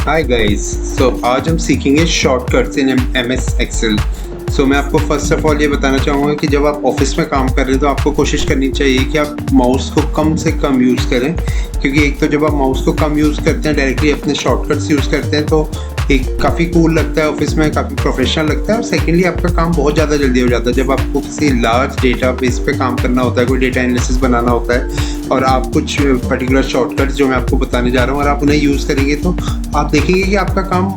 Hi guys. आज हम सीखेंगे shortcuts in M S Excel. मैं आपको फर्स्ट ऑफ ऑल ये बताना चाहूँगा कि जब आप ऑफिस में काम कर रहे हैं तो आपको कोशिश करनी चाहिए कि आप माउस को कम से कम यूज़ करें, क्योंकि एक तो जब आप माउस को कम यूज़ करते हैं, डायरेक्टली अपने शॉर्टकट्स यूज़ करते हैं, तो एक काफ़ी कूल लगता है ऑफिस में, काफ़ी प्रोफेशनल लगता है। और सेकेंडली आपका काम बहुत ज़्यादा जल्दी हो जाता है। जब आपको किसी लार्ज डेटा बेस पे काम करना होता है, कोई डेटा एनालिसिस बनाना होता है और आप कुछ पर्टिकुलर शॉर्टकट्स जो मैं आपको बताने जा रहा हूँ और आप उन्हें यूज़ करेंगे, तो आप देखेंगे कि आपका काम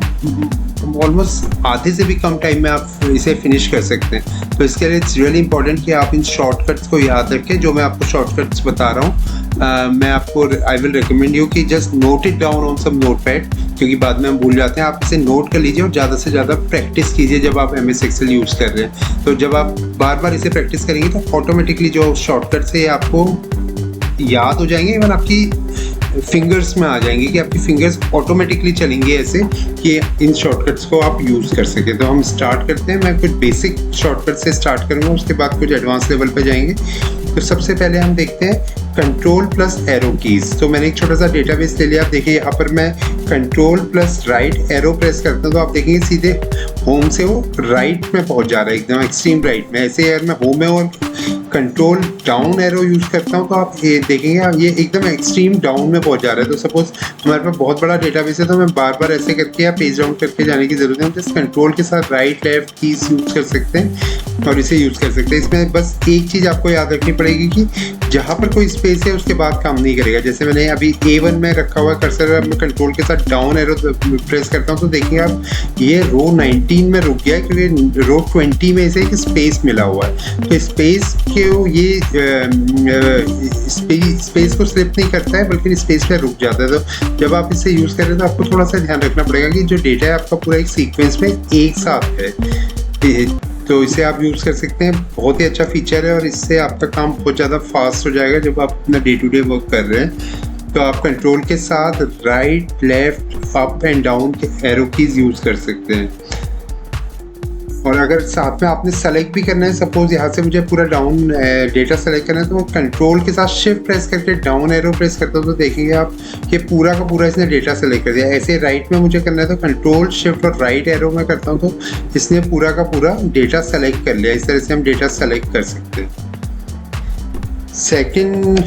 ऑलमोस्ट आधे से भी कम टाइम में आप इसे फिनिश कर सकते हैं। तो इसके लिए इट्स रियली इंपॉर्टेंट कि आप इन शॉर्टकट्स को याद रखें। जो मैं आपको शॉर्टकट्स बता रहा हूँ, मैं आपको आई विल रिकमेंड यू कि just note it down on some notepad, क्योंकि बाद में हम भूल जाते हैं। आप इसे नोट कर लीजिए और ज़्यादा से ज़्यादा प्रैक्टिस कीजिए जब आप एम एस एक्सेल यूज़ कर रहे हैं। तो जब आप बार बार इसे प्रैक्टिस करेंगे तो ऑटोमेटिकली जो शॉर्टकट्स है आपको याद हो जाएंगे, इवन आपकी फिंगर्स में आ जाएंगे कि आपकी फिंगर्स ऑटोमेटिकली चलेंगे ऐसे कि इन शॉर्टकट्स को आप यूज़ कर सकें। तो हम स्टार्ट करते हैं। मैं कुछ बेसिक शॉर्टकट से स्टार्ट करूँगा, उसके बाद कुछ एडवांस लेवल पे जाएंगे। तो सबसे पहले हम देखते हैं कंट्रोल प्लस एरो कीज़। तो मैंने एक छोटा सा डेटाबेस ले लिया। आप देखिए यहाँ पर मैं control plus right arrow press करता हूँ तो आप देखेंगे सीधे होम से वो राइट में पहुँच जा रहा है, एकदम एक्सट्रीम राइट में। ऐसे यार मैं होम में और कंट्रोल डाउन एरो यूज़ करता हूँ तो आप ये देखेंगे ये एकदम एक्सट्रीम डाउन में पहुँच जा रहा है। तो सपोज हमारे पास बहुत बड़ा डेटाबेस है तो मैं बार बार ऐसे करके या पेज डाउन करके जाने की ज़रूरत है। हम जस्ट कंट्रोल के साथ राइट लेफ्ट कीज यूज़ कर सकते हैं और इसे यूज़ कर सकते हैं। इसमें बस एक चीज़ आपको याद रखनी पड़ेगी कि जहाँ पर कोई स्पेस है उसके बाद काम नहीं करेगा। जैसे मैंने अभी A1 में रखा हुआ कर्सर, मैं कंट्रोल के साथ डाउन एरो प्रेस करता हूँ तो देखिए आप ये रो 19 में रुक गया है, क्योंकि रो 20 में इसे एक स्पेस मिला हुआ है। तो स्पेस के ये स्पेस को स्लिप नहीं करता है, बल्कि स्पेस पे रुक जाता है। तो जब आप इसे यूज़ कर रहे हैं तो आपको थोड़ा सा ध्यान रखना पड़ेगा कि जो डेटा है आपका पूरा एक सीक्वेंस में एक साथ है। तो इसे आप यूज़ कर सकते हैं। बहुत ही अच्छा फीचर है और इससे आपका काम बहुत ज़्यादा फास्ट हो जाएगा जब आप अपना डे टू डे वर्क कर रहे हैं। तो आप कंट्रोल के साथ right left up and down के एरो कीज यूज़ कर सकते हैं। और अगर साथ में आपने सेलेक्ट भी करना है, सपोज यहाँ से मुझे पूरा डाउन डेटा सेलेक्ट करना है तो मैं कंट्रोल के साथ शिफ्ट प्रेस करके डाउन एरो प्रेस करता हूँ तो देखेंगे आप ये पूरा का पूरा इसने डेटा सेलेक्ट कर दिया। ऐसे राइट में मुझे करना है तो कंट्रोल शिफ्ट और राइट एरो में करता हूँ तो इसने पूरा का पूरा डेटा सेलेक्ट कर लिया। इस तरह से हम डेटा सेलेक्ट कर सकते हैं। सेकेंड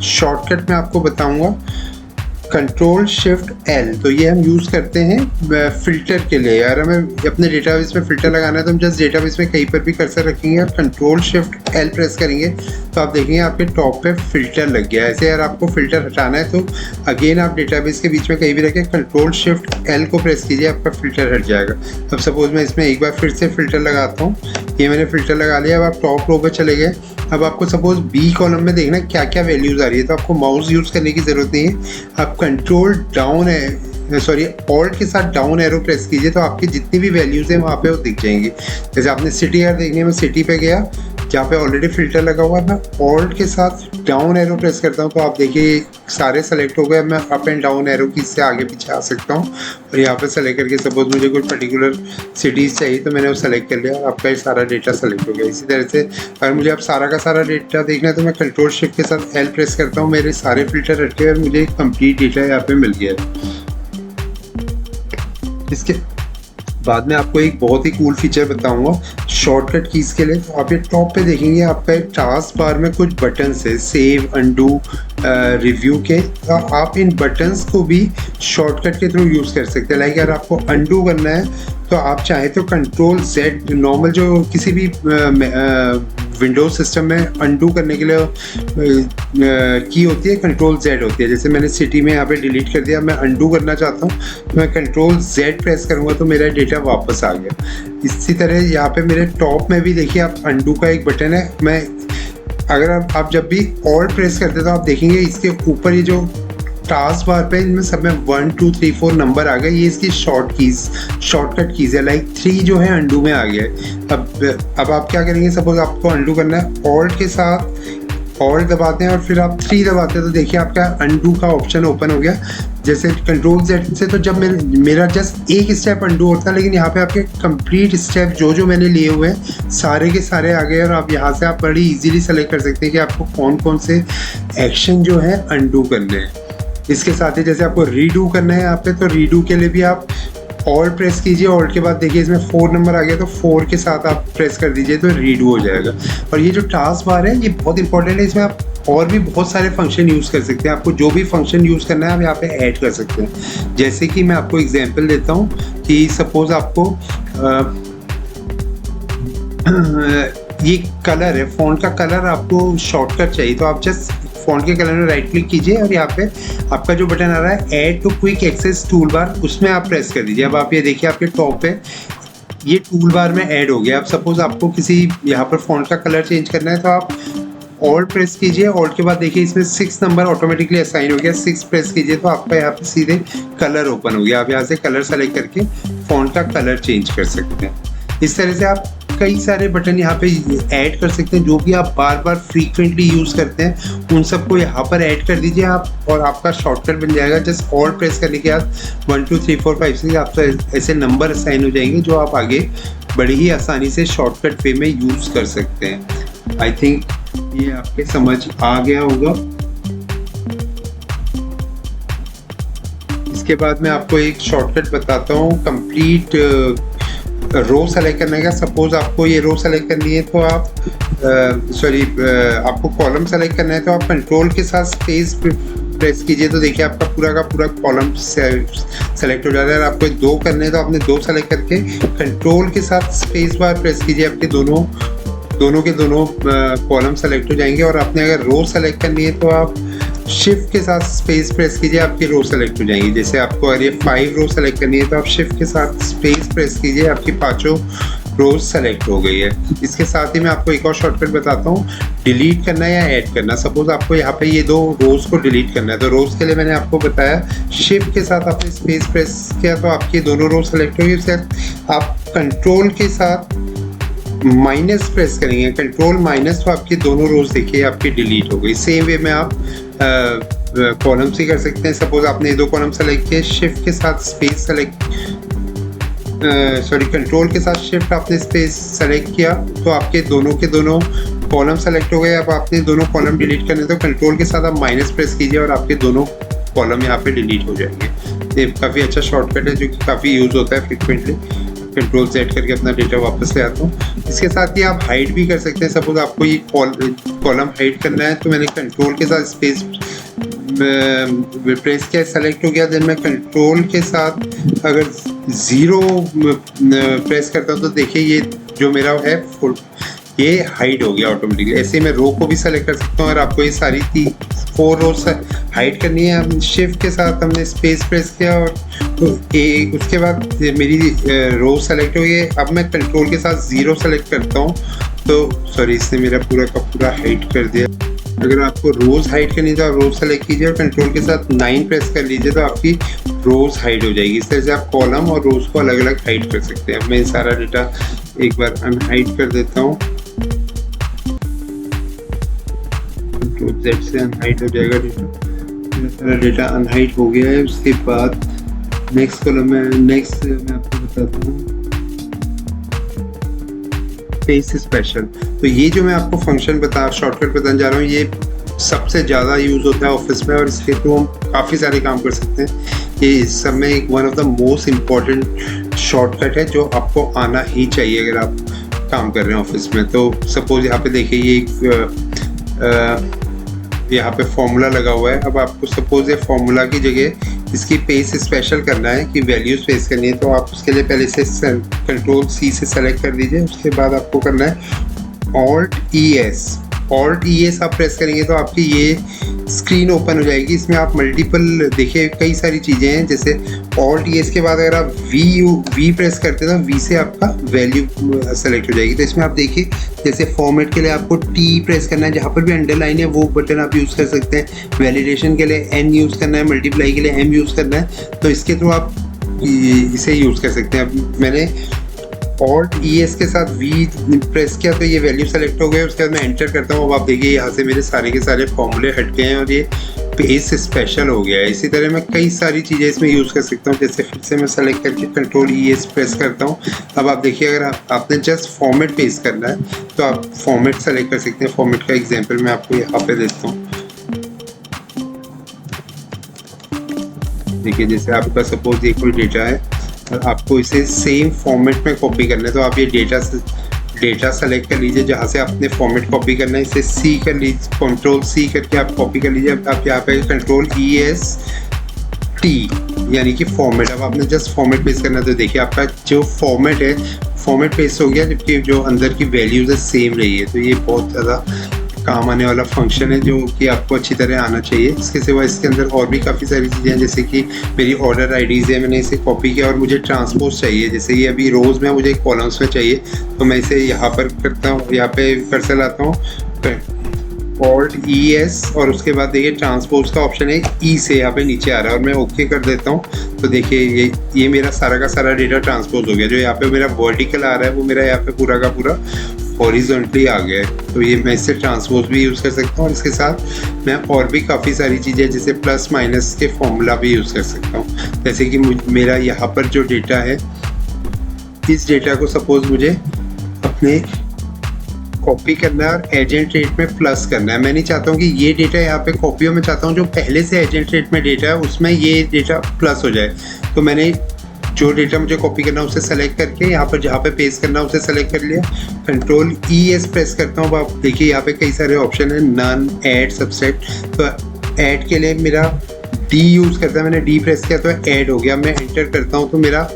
शॉर्टकट मैं आपको बताऊँगा कंट्रोल शिफ्ट एल। तो ये हम यूज़ करते हैं फिल्टर के लिए। यार हमें अपने डेटाबेस में फ़िल्टर लगाना है तो हम जस्ट डेटाबेस में कहीं पर भी कर्सर रखेंगे और कंट्रोल शिफ्ट एल प्रेस करेंगे तो आप देखेंगे आपके टॉप पे फ़िल्टर लग गया है। ऐसे यार आपको फ़िल्टर हटाना है तो अगेन आप डेटाबेस के बीच में कहीं भी रखें, कंट्रोल शिफ्ट एल को प्रेस कीजिए, आपका फ़िल्टर हट जाएगा। अब सपोज़ मैं इसमें एक बार फिर से फ़िल्टर लगाता हूँ। ये मैंने फ़िल्टर लगा लिया। अब आप टॉप रो पर चले गए। अब आपको सपोज बी कॉलम में देखना क्या क्या वैल्यूज़ आ रही है तो आपको माउस यूज़ करने की ज़रूरत नहीं है। आप कंट्रोल डाउन ऑल्ट के साथ डाउन एरो प्रेस कीजिए तो आपकी जितनी भी वैल्यूज़ हैं वहाँ पे वो दिख जाएंगी। जैसे आपने सिटी यार देखनी है, मैं सिटी पे गया जहाँ पे ऑलरेडी फ़िल्टर लगा हुआ है, मैं ऑल्ट के साथ डाउन एरो प्रेस करता हूँ तो आप देखिए सारे सेलेक्ट हो गए। मैं अप एंड डाउन एरो की से आगे पीछे आ सकता हूँ और यहाँ पे सेलेक्ट करके सपोज मुझे कोई पर्टिकुलर सिटीज़ चाहिए तो मैंने वो सेलेक्ट कर लिया और आपका ये सारा डेटा सेलेक्ट हो गया। इसी तरह से अगर मुझे अब सारा का सारा डेटा देखना है तो मैं कंट्रोल शिफ्ट के साथ एल प्रेस करता हूँ, मेरे सारे फ़िल्टर हट गए और मुझे कंप्लीट डेटा यहाँ पे मिल गया है। इसके बाद में आपको एक बहुत ही कूल फीचर बताऊंगा शॉर्टकट कीज़ के लिए। तो आप ये टॉप पे देखेंगे आपका एक टास्क बार में कुछ बटन्स है, सेव, अंडू, रिव्यू के। तो आप इन बटन्स को भी शॉर्टकट के थ्रू यूज़ कर सकते हैं। लाइक अगर आपको अंडू करना है तो आप चाहें तो कंट्रोल Z, नॉर्मल जो किसी भी विंडोज सिस्टम में अंडू करने के लिए की होती है कंट्रोल Z होती है। जैसे मैंने सिटी में यहाँ पे डिलीट कर दिया, मैं अंडू करना चाहता हूँ तो मैं कंट्रोल Z प्रेस करूँगा तो मेरा डेटा वापस आ गया। इसी तरह यहाँ पे मेरे टॉप में भी देखिए आप अंडू का एक बटन है। मैं अगर आप जब भी ऑल्ट प्रेस करते तो आप देखेंगे इसके ऊपर ये जो टास्क बार पे इनमें सब में 1 2 3 4 नंबर आ गए। ये इसकी शॉर्टकट कीज़ है। लाइक 3 जो है अंडू में आ गया है। अब आप क्या करेंगे, सपोज आपको अंडू करना है, ऑल्ट के साथ ऑल्ट दबाते हैं और फिर आप 3 दबाते हैं तो देखिए आपका अंडू का ऑप्शन ओपन हो गया। जैसे कंट्रोल Z से तो जब मेरा जस्ट एक स्टेप अंडू होता है, लेकिन यहाँ पे आपके कंप्लीट स्टेप जो मैंने लिए हुए हैं सारे के सारे आ गए और आप यहाँ से आप बड़ी इजीली सेलेक्ट कर सकते हैं कि आपको कौन कौन से एक्शन जो है अंडू करने हैं। इसके साथ ही जैसे आपको रीडू करना है यहाँ पे, तो रीडू के लिए भी आप ऑल्ट प्रेस कीजिए, ऑल्ट के बाद देखिए इसमें 4 नंबर आ गया, तो 4 के साथ आप प्रेस कर दीजिए तो रीडू हो जाएगा। और ये जो टास्क बार है ये बहुत इंपॉर्टेंट है, इसमें आप और भी बहुत सारे फंक्शन यूज़ कर सकते हैं। आपको जो भी फंक्शन यूज़ करना है आप यहाँ पे ऐड कर सकते हैं। जैसे कि मैं आपको एग्जांपल देता हूँ कि सपोज आपको ये कलर है, फ़ॉन्ट का कलर आपको शॉर्टकट चाहिए, तो आप जस्ट फ़ॉन्ट के कलर में राइट क्लिक कीजिए और यहाँ पे आपका जो बटन आ रहा है add to quick access toolbar, उसमें आप प्रेस कर दीजिए। अब आप ये देखिए आपके टॉप पे ये टूल बार में ऐड हो गया। अब सपोज आपको किसी यहाँ पर फ़ॉन्ट का कलर चेंज करना है तो आप ऑल्ट प्रेस कीजिए, ऑल्ट के बाद देखिए इसमें 6 नंबर ऑटोमेटिकली असाइन हो गया, 6 प्रेस कीजिए तो आपका यहाँ पे सीधे कलर ओपन हो गया। आप यहाँ से कलर सेलेक्ट करके फ़ॉन्ट का कलर चेंज कर सकते हैं। इस तरह से आप कई सारे बटन यहाँ पे ऐड कर सकते हैं, जो भी आप बार बार फ्रीक्वेंटली यूज़ करते हैं उन सबको यहाँ पर ऐड कर दीजिए आप, और आपका शॉर्टकट बन जाएगा। जस्ट ऑल्ट प्रेस करने के बाद 1 2 3 4 5 6 आपको ऐसे नंबर असाइन हो जाएंगे, जो आप आगे बड़ी ही आसानी से शॉर्टकट वे में यूज़ कर सकते हैं। आई थिंक ये आपके समझ आ गया होगा। इसके बाद मैं आपको एक शॉर्टकट बताता हूँ कंप्लीट रो सेलेक्ट करने का। सपोज आपको ये रो सेलेक्ट करनी है तो आप आपको कॉलम सेलेक्ट करना है तो आप कंट्रोल के साथ स्पेस प्रेस कीजिए, तो देखिए आपका पूरा का पूरा कॉलम सेलेक्ट हो जा रहा है। आपको 2 करने हैं तो आपने 2 सेलेक्ट करके कंट्रोल के साथ स्पेस बार प्रेस कीजिए, आपके दोनों के दोनों कॉलम सेलेक्ट हो जाएंगे। और आपने अगर रो सेलेक्ट करनी है तो आप शिफ्ट के साथ स्पेस प्रेस कीजिए, आपकी रो सेलेक्ट हो जाएंगी। जैसे आपको अगर ये 5 रो सेलेक्ट करनी है तो आप शिफ्ट के साथ स्पेस प्रेस कीजिए, आपकी 5 रोज सेलेक्ट हो गई है। इसके साथ ही मैं आपको एक और शॉर्टकट बताता हूँ, डिलीट करना है या ऐड करना। सपोज आपको यहाँ पे ये 2 रोज को डिलीट करना है, तो रोज के लिए मैंने आपको बताया शिफ्ट के साथ आपने स्पेस प्रेस किया तो आपकी दोनों रोज सेलेक्ट हो गई। उसके बाद आप कंट्रोल के साथ माइनस प्रेस करेंगे, कंट्रोल माइनस, तो आपकी दोनों रोज देखिए आपकी डिलीट हो गई। सेम वे में आप कॉलम से कर सकते हैं। सपोज आपने 2 कॉलम सेलेक्ट किए, शिफ्ट के साथ स्पेस सेलेक्ट कंट्रोल के साथ शिफ्ट आपने स्पेस सेलेक्ट किया तो आपके दोनों के दोनों कॉलम सेलेक्ट हो गए। अब आपने दोनों कॉलम डिलीट करने तो कंट्रोल के साथ आप माइनस प्रेस कीजिए और आपके दोनों कॉलम यहाँ पे डिलीट हो जाएंगे। ये काफ़ी अच्छा शॉर्टकट है जो कि काफ़ी यूज़ होता है फ्रिक्वेंटली। कंट्रोल सेट करके अपना डेटा वापस ले आता हूँ। इसके साथ ही आप हाइड भी कर सकते हैं। सपोज आपको ये कॉलम हाइड करना है तो मैंने कंट्रोल के साथ स्पेस प्रेस किया, सेलेक्ट हो गया। देन मैं कंट्रोल के साथ अगर 0 प्रेस करता हूँ तो देखिए ये जो मेरा है ये हाइड हो गया ऑटोमेटिकली। ऐसे मैं रो को भी सेलेक्ट कर सकता हूँ। और आपको ये सारी 4 रोज हाइड करनी है, हम शिफ्ट के साथ हमने स्पेस प्रेस किया और तो उसके बाद मेरी रो सेलेक्ट हो गई। अब मैं कंट्रोल के साथ 0 सेलेक्ट करता हूँ तो सॉरी इसने मेरा पूरा का पूरा हाइड कर दिया। अगर आपको रोज हाइड करनी है तो आप रोज सेलेक्ट कीजिए और कंट्रोल के साथ 9 प्रेस कर लीजिए तो आपकी रोज हाइड हो जाएगी। इस तरह से आप कॉलम और रोज को अलग अलग हाइड कर सकते हैं। मैं सारा डेटा एक बार अनहाइड कर देता हूँ, कंट्रोल Z से अनहाइड हो जाएगा डेटा। मेरा सारा डेटा अनहाइड हो गया है। उसके बाद नेक्स्ट कॉलम में नेक्स्ट मैं आपको बताता हूँ पेज स्पेशल। तो ये जो मैं आपको फंक्शन शॉर्टकट बताने जा रहा हूँ ये सबसे ज़्यादा यूज़ होता है ऑफिस में और इसके थ्रू हम काफ़ी सारे काम कर सकते हैं। ये इस सब में एक one of the most important shortcut है जो आपको आना ही चाहिए अगर आप काम कर रहे हैं ऑफिस में। तो सपोज यहाँ पे देखिए ये एक यहाँ पे फॉर्मूला लगा हुआ है। अब आपको सपोज ये फॉर्मूला की जगह इसकी पेज स्पेशल करना है कि वैल्यूज पेस्ट करनी है तो आप उसके लिए पहले से कंट्रोल C से सेलेक्ट कर दीजिए। उसके बाद आपको करना है ऑल्ट ES आप प्रेस करेंगे तो आपकी ये स्क्रीन ओपन हो जाएगी। इसमें आप मल्टीपल देखिए कई सारी चीज़ें हैं। जैसे ऑल्ट ES के बाद अगर आप V प्रेस करते हैं तो V से आपका वैल्यू सेलेक्ट हो जाएगी। तो इसमें आप देखिए जैसे फॉर्मेट के लिए आपको T प्रेस करना है, जहाँ पर भी अंडरलाइन है वो बटन आप यूज़ कर सकते हैं। वैलिडेशन के लिए N यूज़ करना है, मल्टीप्लाई के लिए M यूज़ करना है तो इसके थ्रू आप इसे यूज़ कर सकते हैं। अब मैंने ऑल्ट ES के साथ V प्रेस किया तो ये वैल्यू सेलेक्ट हो गए। उसके बाद मैं एंटर करता हूँ। अब आप देखिए यहाँ से मेरे सारे के सारे फॉर्मूले हट गए हैं और ये पेज स्पेशल हो गया है। इसी तरह मैं कई सारी चीज़ें इसमें यूज़ कर सकता हूँ। जैसे फिर से मैं सेलेक्ट करके कंट्रोल ES प्रेस करता हूँ। अब आप देखिए अगर आपने जस्ट फॉर्मेट पेस्ट करना है तो आप फॉर्मेट सेलेक्ट कर सकते हैं। फॉर्मेट का एग्जाम्पल मैं आपको यहाँ पे देता हूँ। देखिए जैसे आपके पास सपोज ये कोई डेटा है और आपको इसे सेम फॉर्मेट में कॉपी करना है, तो आप ये डेटा सेलेक्ट कर लीजिए जहाँ से आपने फॉर्मेट कॉपी करना है, इसे सी कर लीजिए, कंट्रोल सी करके आप कॉपी कर लीजिए। आप यहाँ पे कंट्रोल EST यानी कि फॉर्मेट, अब आपने जस्ट फॉर्मेट पेस्ट करना है। तो देखिए आपका जो फॉर्मेट है फॉर्मेट पेस्ट हो गया, जबकि जो अंदर की वैल्यूज है सेम रही है। तो ये बहुत ज़्यादा काम आने वाला फंक्शन है जो कि आपको अच्छी तरह आना चाहिए। इसके सिवा इसके अंदर और भी काफ़ी सारी चीज़ें हैं, जैसे कि मेरी ऑर्डर आईडीज़ है, मैंने इसे कॉपी किया और मुझे ट्रांसपोज चाहिए। जैसे ये अभी रोज़ में मुझे कॉलम्स में चाहिए, तो मैं इसे यहाँ पर करता हूँ, यहाँ पे कर्सर लाता हूँ, Alt ES और उसके बाद देखिए ट्रांसपोज का ऑप्शन है E से यहाँ पे नीचे आ रहा है और मैं ओके कर देता हूँ। तो देखिए ये मेरा सारा का सारा डेटा ट्रांसपोज हो गया। जो यहाँ पे मेरा वर्टिकल आ रहा है वो मेरा यहाँ पे पूरा का पूरा हॉरिजॉन्टली आ गया है। तो ये मैं इससे ट्रांसपोज भी यूज़ कर सकता हूँ और इसके साथ मैं और भी काफ़ी सारी चीज़ें जैसे प्लस माइनस के फॉर्मूला भी यूज़ कर सकता हूँ। जैसे कि मेरा यहाँ पर जो डेटा है, इस डेटा को सपोज मुझे अपने कॉपी करना है और एजेंट रेट में प्लस करना है। मैं नहीं चाहता हूँ कि ये डेटा यहाँ पे कॉपी हो, मैं चाहता हूँ जो पहले से एजेंट रेट में डेटा है उसमें ये डेटा प्लस हो जाए। तो मैंने जो डेटा मुझे कॉपी करना है उसे सेलेक्ट करके यहाँ पर जहाँ पे पेस्ट करना है उसे सेलेक्ट कर लिया, कंट्रोल ES प्रेस करता हूँ। आप देखिए यहाँ पे कई सारे ऑप्शन है, नन, ऐड, सबसेट। तो ऐड के लिए मेरा D यूज़ करता है, मैंने D प्रेस किया तो ऐड हो गया। मैं एंटर करता हूँ तो मेरा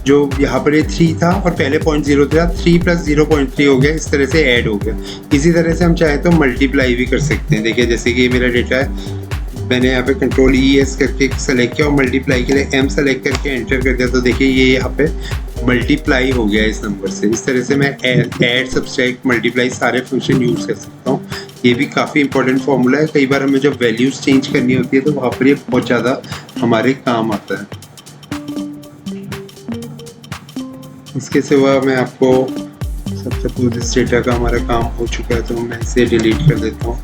जो यहाँ पर ये 3 था और पहले 0.0 था, 3 + 0.3 हो गया। इस तरह से ऐड हो गया। इसी तरह से हम चाहें तो मल्टीप्लाई भी कर सकते हैं। देखिए जैसे कि ये मेरा डेटा है, मैंने यहाँ पे कंट्रोल ES करके सेलेक्ट किया और मल्टीप्लाई के लिए M सेलेक्ट करके एंटर कर दिया। तो देखिए ये यहाँ पे मल्टीप्लाई हो गया इस नंबर से। इस तरह से मैं ऐड, सब्सट्रैक्ट, मल्टीप्लाई सारे फंक्शन यूज़ कर सकता हूँ। ये भी काफ़ी इंपॉर्टेंट फॉर्मूला है। कई बार हमें जब वैल्यूज़ चेंज करनी होती है तो वहाँ पर ये बहुत ज़्यादा हमारे काम आता है। इसके सिवा मैं आपको सबसे पूरे इस डेटा का हमारा काम हो चुका है तो मैं इसे डिलीट कर देता हूँ।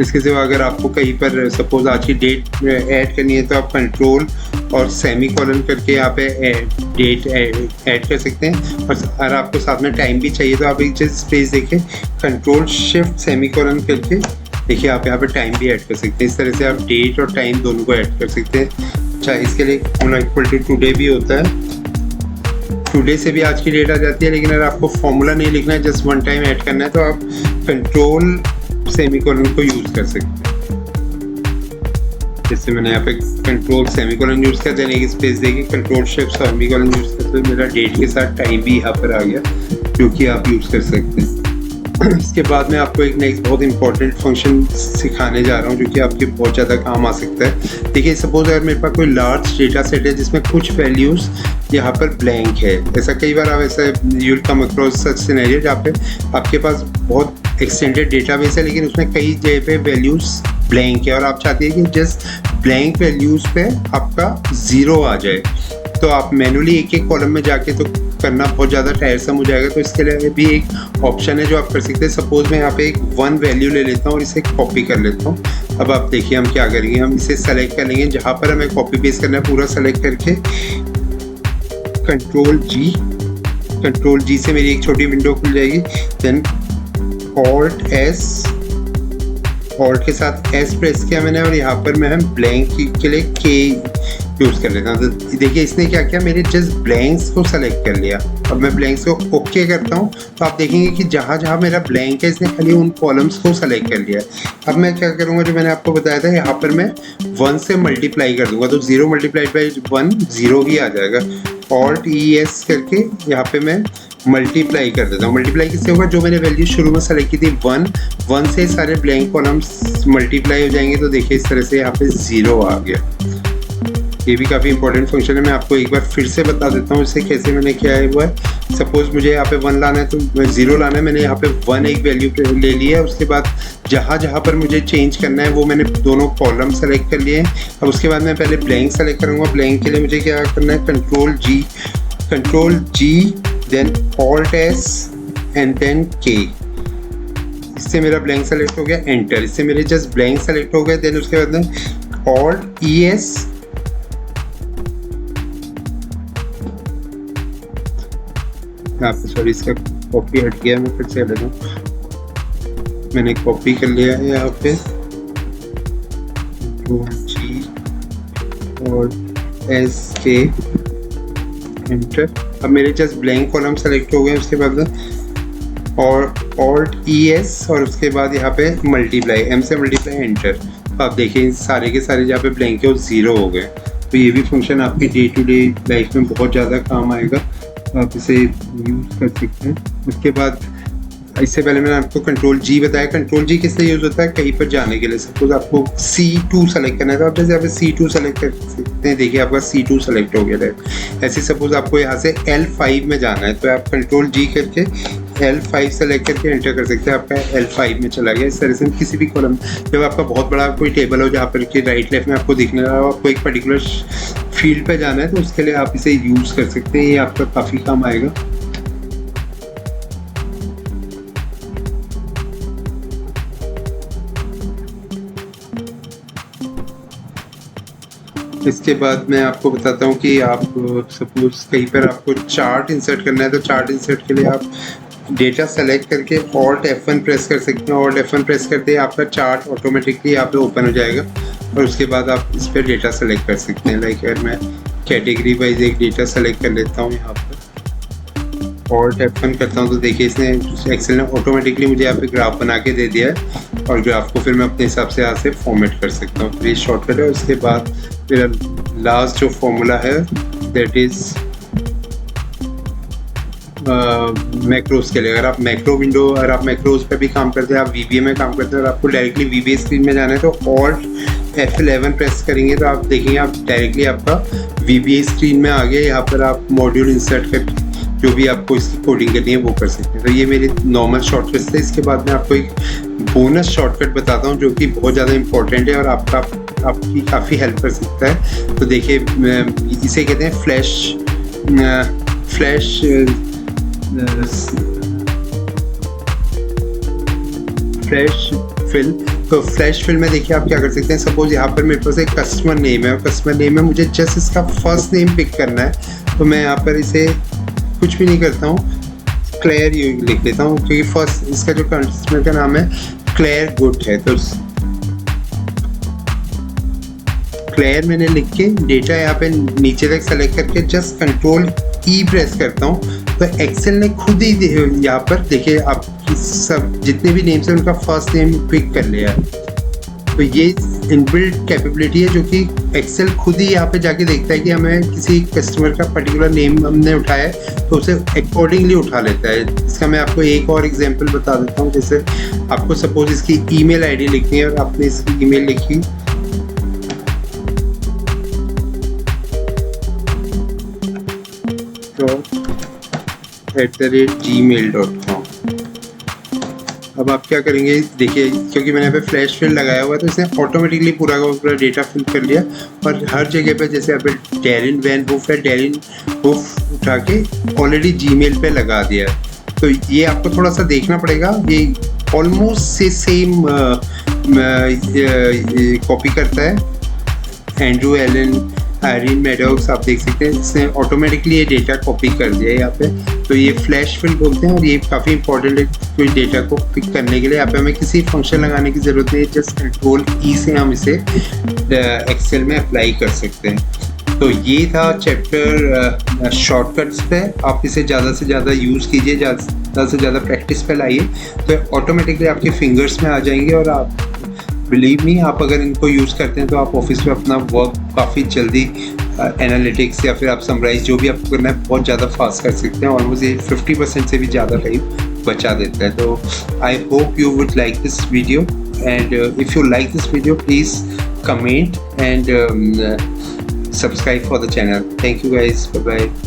इसके सिवा अगर आपको कहीं पर सपोज आज की डेट ऐड करनी है तो आप कंट्रोल और सेमी कॉलन करके यहाँ पे डेट ऐड कर सकते हैं। और अगर आपको साथ में टाइम भी चाहिए तो आप एक चीज़ स्पेस देखें, कंट्रोल शिफ्ट सेमी कॉलन करके देखिए आप यहाँ पे टाइम भी ऐड कर सकते हैं। इस तरह से आप डेट और टाइम दोनों को ऐड कर सकते हैं। अच्छा, इसके लिए इक्वल टू टुडे भी होता है, टुडे से भी आज की डेट आ जाती है। लेकिन अगर आपको फॉर्मूला नहीं लिखना है, जस्ट वन टाइम ऐड करना है, तो आप कंट्रोल सेमीकोलन को यूज़ कर सकते हैं। जैसे मैंने यहाँ पे कंट्रोल सेमीकोलन यूज़ किया, देने की स्पेस देके कंट्रोल शिफ्ट सेमीकोलन यूज़ करते हुए मेरा डेट के साथ टाइम भी यहाँ पर आ गया, जो कि आप यूज़ कर सकते हैं। इसके बाद मैं आपको एक नेक्स्ट बहुत इंपॉर्टेंट फंक्शन सिखाने जा रहा हूँ जो कि आपके बहुत ज़्यादा काम आ सकता है। देखिए सपोज अगर मेरे पास कोई लार्ज डेटा सेट है जिसमें कुछ वैल्यूज़ यहाँ पर ब्लैंक है। ऐसा कई बार आप ऐसा यूल कम अक्रॉस सच सिनेरियो जहाँ पे आपके पास बहुत एक्सटेंडेड डेटाबेस है लेकिन उसमें कई जगह पे वैल्यूज़ ब्लैंक है और आप चाहते हैं कि जस्ट ब्लैंक वैल्यूज़ पे आपका 0 आ जाए। तो आप मैनुअली एक एक कॉलम में जाके तो करना बहुत ज़्यादा टायरसम हो जाएगा। तो इसके लिए भी एक ऑप्शन है जो आप कर सकते हैं। सपोज मैं यहाँ पे एक 1 वैल्यू ले लेता हूँ और इसे कॉपी कर लेता हूँ। अब आप देखिए हम क्या करेंगे, हम इसे सेलेक्ट कर लेंगे जहाँ पर हमें कॉपी पेस्ट करना है, पूरा सेलेक्ट करके कंट्रोल जी से मेरी एक छोटी विंडो खुल जाएगी। देन ऑल्ट के साथ S प्रेस किया मैंने और यहाँ पर मैं ब्लैंक के लिए K यूज़ कर लेता हूँ। तो देखिए इसने क्या किया, मेरे जस्ट ब्लैंक्स को सेलेक्ट कर लिया। अब मैं ब्लैंक्स को ओके करता हूँ तो आप देखेंगे कि जहाँ जहाँ मेरा ब्लैंक है इसने खाली उन कॉलम्स को सेलेक्ट कर लिया। अब मैं क्या करूँगा, जो मैंने आपको बताया था, यहाँ पर मैं 1 से मल्टीप्लाई कर दूँगा तो 0 × 1 0 ही आ जाएगा। Alt ES करके यहाँ पे मैं मल्टीप्लाई कर देता हूँ। मल्टीप्लाई किससे होगा, जो मैंने वैल्यू शुरू में सेलेक्ट की थी 1 से सारे ब्लैंक कॉलम्स मल्टीप्लाई हो जाएंगे। तो देखिए इस तरह से यहाँ पे 0 आ गया। ये भी काफ़ी इंपॉर्टेंट फंक्शन है। मैं आपको एक बार फिर से बता देता हूँ इसे कैसे मैंने किया है। वो है सपोज मुझे यहाँ पे 1 लाना है तो 0 लाना है, मैंने यहाँ पे 1 एक वैल्यू पे ले लिया है। उसके बाद जहाँ जहाँ पर मुझे चेंज करना है वो मैंने दोनों कॉलम सेलेक्ट कर लिए हैं। अब उसके बाद मैं पहले ब्लैंक सेलेक्ट करूँगा। ब्लैंक के लिए मुझे क्या करना है, control G then Alt S and then K। इससे मेरा ब्लैंक सेलेक्ट हो गया, एंटर। इससे मेरे जस्ट ब्लैंक सेलेक्ट हो गए। देन उसके बाद में Alt ES यहाँ पे, सॉरी इसका कॉपी हट गया, मैं फिर से ले लूँ। मैंने कॉपी कर लिया है यहाँ पे G और SK एंटर। अब मेरे जस्ट ब्लैंक कॉलम सेलेक्ट हो गए, उसके बाद और Alt ES और उसके बाद यहाँ पे मल्टीप्लाई, M से मल्टीप्लाई एंटर। तो आप देखिए सारे के सारे जहाँ पे ब्लैंक है वो 0 हो गए। तो ये भी फंक्शन आपकी डे टू डे लाइफ में बहुत ज़्यादा काम आएगा, तो आप इसे यूज़ कर सकते हैं। उसके बाद इससे पहले मैंने आपको कंट्रोल G बताया। कंट्रोल G किस लिए यूज़ होता है? कहीं पर जाने के लिए। सपोज आपको C2 सेलेक्ट करना है तो आप जैसे यहाँ पे C2 सेलेक्ट कर सकते हैं। देखिए आपका C2 सेलेक्ट हो गया है। ऐसे सपोज आपको यहाँ से L5 में जाना है तो आप कंट्रोल G करके L5 सेलेक्ट करके एंटर कर सकते हैं, आपका L5 में चला गया। इस तरह से किसी भी कॉलम, जब आपका बहुत बड़ा कोई टेबल हो जहाँ पर कि राइट लेफ्ट में आपको दिखने रहा हो, आपको एक पर्टिकुलर फील्ड पे जाना है तो उसके लिए आप इसे यूज़ कर सकते हैं। ये आपका काफ़ी काम आएगा। इसके बाद मैं आपको बताता हूँ कि आप सपोज कहीं पर आपको चार्ट इंसर्ट करना है तो चार्ट इंसर्ट के लिए आप डेटा सेलेक्ट करके Alt F1 प्रेस कर सकते हैं। Alt F1 प्रेस करते ही आपका चार्ट ऑटोमेटिकली यहाँ पे ओपन हो जाएगा और उसके बाद आप इस पर डेटा सेलेक्ट कर सकते हैं। लाइक अगर मैं कैटेगरी वाइज एक डेटा सेलेक्ट कर लेता हूँ, यहाँ पर Alt F1 करता हूँ तो देखिए इसने एक्सेल ने ऑटोमेटिकली मुझे यहाँ पे ग्राफ बना के दे दिया है और ग्राफ को फिर मैं अपने हिसाब से यहाँ से फॉर्मेट कर सकता हूँ। तो ये शॉर्टकट है। उसके बाद मेरा लास्ट जो फॉर्मूला है दैट इज़ मैक्रोज के लिए। अगर आप मैक्रो विंडो, अगर आप मैक्रोज पे भी काम करते हैं, आप VBA में काम करते हैं और आपको डायरेक्टली VBA स्क्रीन में जाना है तो Alt F11 प्रेस करेंगे तो आप देखेंगे आप डायरेक्टली आपका VBA स्क्रीन में आ गया। यहाँ पर आप मॉड्यूल इंसर्ट कर जो भी आपको इसकी कोडिंग करनी है वो कर सकते हैं। तो ये मेरे नॉर्मल शॉर्टकट्स थे। इसके बाद मैं आपको एक बोनस शॉर्टकट बताता हूँ जो कि बहुत ज़्यादा इंपॉर्टेंट है और आपकी काफ़ी हेल्प कर सकता है। तो देखिए इसे कहते हैं फ्लैश फिल। तो फ्लैश फिल में देखिए आप क्या कर सकते हैं। सपोज यहाँ पर मेरे पास एक कस्टमर नेम है और कस्टमर नेम में मुझे जस्ट इसका फर्स्ट नेम पिक करना है तो मैं यहाँ पर इसे कुछ भी नहीं करता हूँ, क्लेयर लिख लेता हूँ क्योंकि फर्स्ट इसका जो कस्टमर का नाम है क्लेयर गुड है। तो क्लेयर मैंने लिख के डेटा यहाँ पे नीचे तक सेलेक्ट करके जस्ट कंट्रोल E प्रेस करता हूँ तो एक्सेल ने खुद ही यहाँ पर देखिए आप सब जितने भी नेम्स हैं उनका फर्स्ट नेम पिक कर लिया है। तो ये इनबिल्ट कैपेबिलिटी है जो कि एक्सेल खुद ही यहाँ पे जाके देखता है कि हमें किसी कस्टमर का पर्टिकुलर नेम हमने उठाया है तो उसे अकॉर्डिंगली उठा लेता है। इसका मैं आपको एक और एग्जांपल बता देता हूँ। जैसे आपको सपोज इसकी ईमेल आईडी लिखनी है और आपने इसकी ईमेल लिखी तो @gmail.com। अब आप क्या करेंगे देखिए क्योंकि मैंने यहाँ पे फ्लैश फिल लगाया हुआ है तो इसने ऑटोमेटिकली पूरा का पूरा डेटा फिल कर लिया और हर जगह पे जैसे यहाँ पे डेरिन वैन हुफ है, डेरिन हुफ उठा के ऑलरेडी जीमेल पे लगा दिया है। तो ये आपको थोड़ा सा देखना पड़ेगा। ये ऑलमोस्ट से सेम कॉपी करता है। एंड्रू एलन, आयरिन मेडोक्स आप देख सकते हैं इसने ऑटोमेटिकली ये डेटा कॉपी कर दिया है यहाँ पे। तो ये फ्लैश फिल बोलते हैं और ये काफ़ी इंपॉर्टेंट है कोई डेटा को पिक करने के लिए। यहाँ पे हमें किसी फंक्शन लगाने की ज़रूरत नहीं है, जस्ट कंट्रोल E से हम इसे एक्सेल में अप्लाई कर सकते हैं। तो ये था चैप्टर शॉर्टकट्स पे। आप इसे ज़्यादा से ज़्यादा यूज़ कीजिए, ज़्यादा से ज़्यादा प्रैक्टिस पे लाइए तो ऑटोमेटिकली आपके फिंगर्स में आ जाएंगे और आप बिलीव मी आप अगर इनको यूज़ करते हैं तो आप ऑफिस में अपना वर्क काफ़ी जल्दी एनालिटिक्स या फिर आप समराइज जो भी आपको करना है बहुत ज़्यादा फास्ट कर सकते हैं। ऑलमोस्ट ये 50% से भी ज़्यादा टाइम बचा देता है। तो I hope you would like this video and if you like this video please comment and subscribe for the channel. Thank you guys, bye bye.